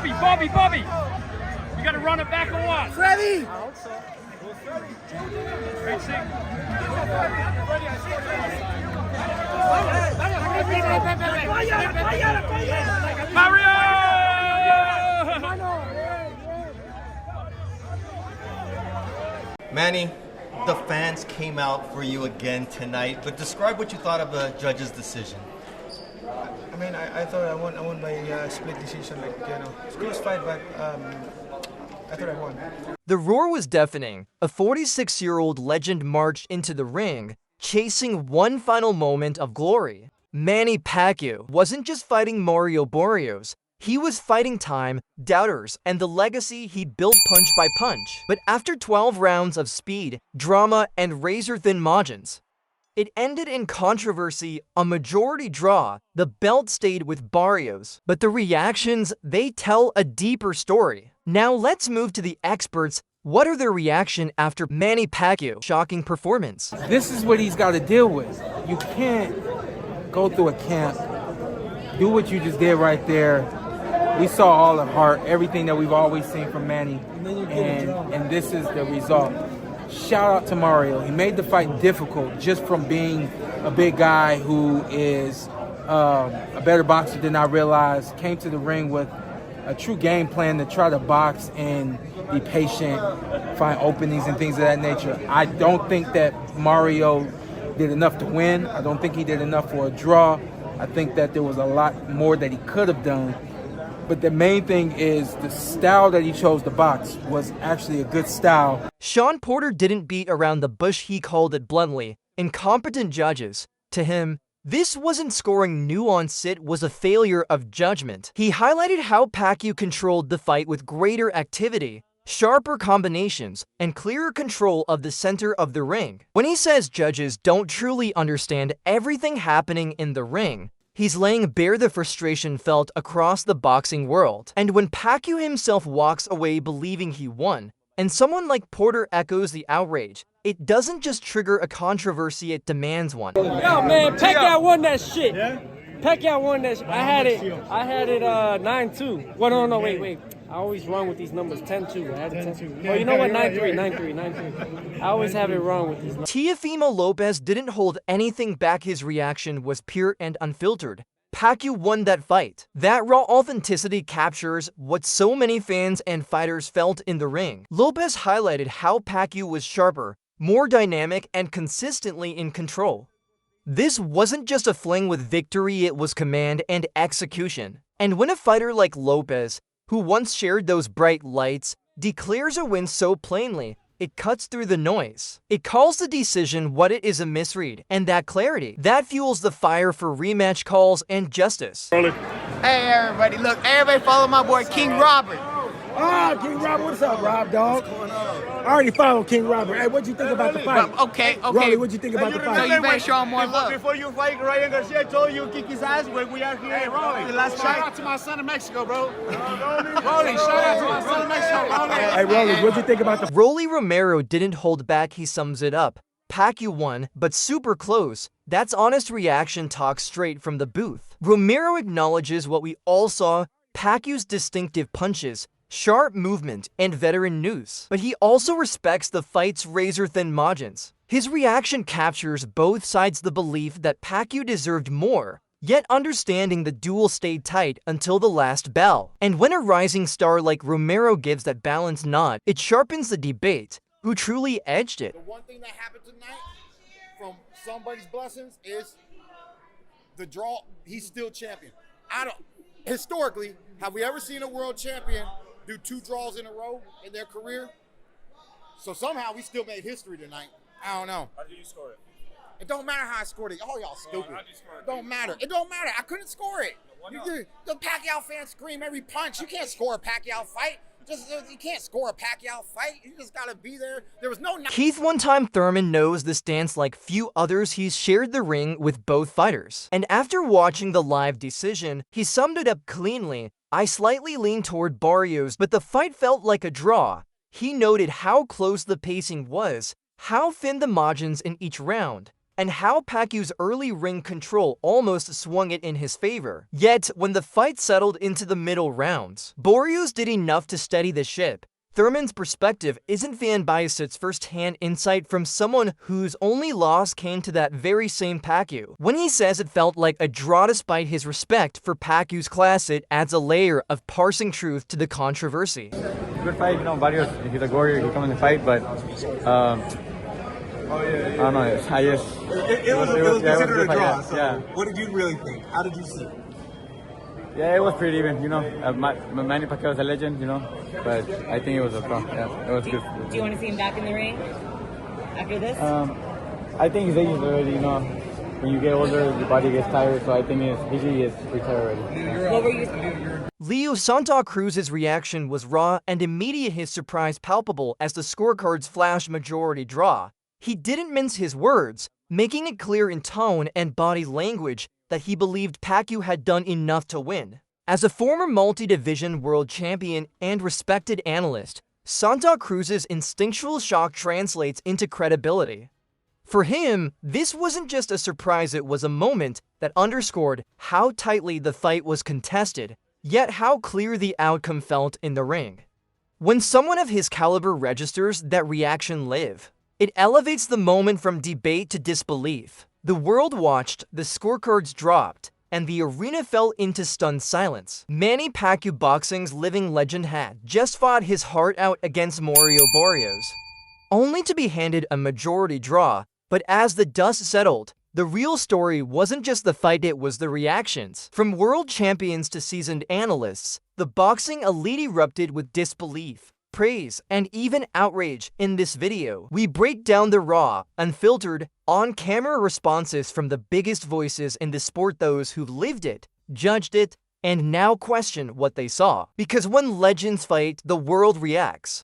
Bobby. You got to run it back or what? Ready? Great seat. Manny, the fans came out for you again tonight, but describe what you thought of the judge's decision. I mean, I thought I won by split decision, like, it's a close fight, but I thought I won. The roar was deafening. A 46-year-old legend marched into the ring, chasing one final moment of glory. Manny Pacquiao wasn't just fighting Mario Barrios. He was fighting time, doubters, and the legacy he'd built punch by punch. But after 12 rounds of speed, drama, and razor-thin margins, it ended in controversy, a majority draw. The belt stayed with Barrios, but the reactions, they tell a deeper story. Now let's move to the experts. What are their reaction after Manny Pacquiao's shocking performance? This is what he's got to deal with. You can't go through a camp, do what you just did right there. We saw all the heart, everything that we've always seen from Manny, and this is the result. Shout out to Mario. He made the fight difficult just from being a big guy who is a better boxer than I realized. Came to the ring with a true game plan to try to box and be patient, find openings and things of that nature. I don't think that Mario did enough to win. I don't think he did enough for a draw. I think that there was a lot more that he could have done. But the main thing is the style that he chose to box was actually a good style. Shawn Porter didn't beat around the bush. He called it bluntly. Incompetent judges. To him, this wasn't scoring nuance, it was a failure of judgment. He highlighted how Pacquiao controlled the fight with greater activity, sharper combinations, and clearer control of the center of the ring. When he says judges don't truly understand everything happening in the ring, he's laying bare the frustration felt across the boxing world. And when Pacquiao himself walks away believing he won, and someone like Porter echoes the outrage, it doesn't just trigger a controversy, it demands one. Yo, man, Pacquiao won that shit. Yeah? Pacquiao won that shit. I had it 9-2. Well, no, wait. I always wrong with these numbers, 10-2. I had it 10-2. Well, you know what, 9-3. I always have it wrong with these numbers. Teofimo Lopez didn't hold anything back. His reaction was pure and unfiltered. Pacquiao won that fight. That raw authenticity captures what so many fans and fighters felt in the ring. Lopez highlighted how Pacquiao was sharper, more dynamic, and consistently in control. This wasn't just a fling with victory, it was command and execution. And when a fighter like Lopez, who once shared those bright lights, declares a win so plainly, it cuts through the noise. It calls the decision what it is, a misread, and that clarity, that fuels the fire for rematch calls and justice. Hey everybody, look, everybody follow my boy King Robert. King Robert, what's up, Rob, dog? I already followed King Robert. Hey, what'd you think about the fight? Okay. Rolly, what'd you think about the fight? So you better show him more love. Before you fight, Ryan Garcia told you to kick his ass when we are here. Hey, Rolly, the last shout out to my son in Mexico, bro. Rolly, shout out to my son in Mexico, Rolly. Hey, Rolly, what'd you think about the Rolly Romero didn't hold back, he sums it up. Pacquiao won, but super close. That's honest reaction talk straight from the booth. Romero acknowledges what we all saw, Pacquiao's distinctive punches, sharp movement, and veteran nous. But he also respects the fight's razor-thin margins. His reaction captures both sides, the belief that Pacquiao deserved more, yet understanding the duel stayed tight until the last bell. And when a rising star like Romero gives that balanced nod, it sharpens the debate. Who truly edged it? The one thing that happened tonight, from somebody's blessings, is the draw. He's still champion. Historically, have we ever seen a world champion do 2 draws in a row in their career? So somehow we still made history tonight. I don't know. How did you score it? It don't matter how I scored it. All y'all stupid. How did you score it? It don't matter. It don't matter. I couldn't score it. The Pacquiao fans scream every punch. You can't score a Pacquiao fight. You can't score a Pacquiao fight. You just gotta be there. There was no. Keith one-time Thurman knows this dance like few others. He's shared the ring with both fighters. And after watching the live decision, he summed it up cleanly. I slightly leaned toward Barrios, but the fight felt like a draw. He noted how close the pacing was, how thin the margins in each round, and how Pacquiao's early ring control almost swung it in his favor. Yet, when the fight settled into the middle rounds, Barrios did enough to steady the ship. Thurman's perspective isn't fan biased first-hand insight from someone whose only loss came to that very same Pacquiao. When he says it felt like a draw despite his respect for Pacquiao's class, it adds a layer of parsing truth to the controversy. Good fight, you know, Barrios, he's a warrior, he come in the fight, but I don't know, it was considered a draw, so yeah. what did you really think? How did you see it? Yeah, it was pretty even, you know. Manny Pacquiao is a legend, you know, but I think it was a draw. Yeah, it was good. Do you want to see him back in the ring after this? I think his age is already, you know, when you get older, your body gets tired, so I think he is retired already. What were you? Leo Santa Cruz's reaction was raw and immediate, his surprise palpable as the scorecards flashed majority draw. He didn't mince his words, making it clear in tone and body language that he believed Pacquiao had done enough to win. As a former multi-division world champion and respected analyst, Santa Cruz's instinctual shock translates into credibility. For him, this wasn't just a surprise, it was a moment that underscored how tightly the fight was contested, yet how clear the outcome felt in the ring. When someone of his caliber registers that reaction live, it elevates the moment from debate to disbelief. The world watched, the scorecards dropped, and the arena fell into stunned silence. Manny Pacquiao, boxing's living legend, had just fought his heart out against Barrios, only to be handed a majority draw. But as the dust settled, the real story wasn't just the fight, it was the reactions. From world champions to seasoned analysts, the boxing elite erupted with disbelief, praise, and even outrage. In this video, we break down the raw, unfiltered, on-camera responses from the biggest voices in the sport, those who've lived it, judged it, and now question what they saw. Because when legends fight, the world reacts.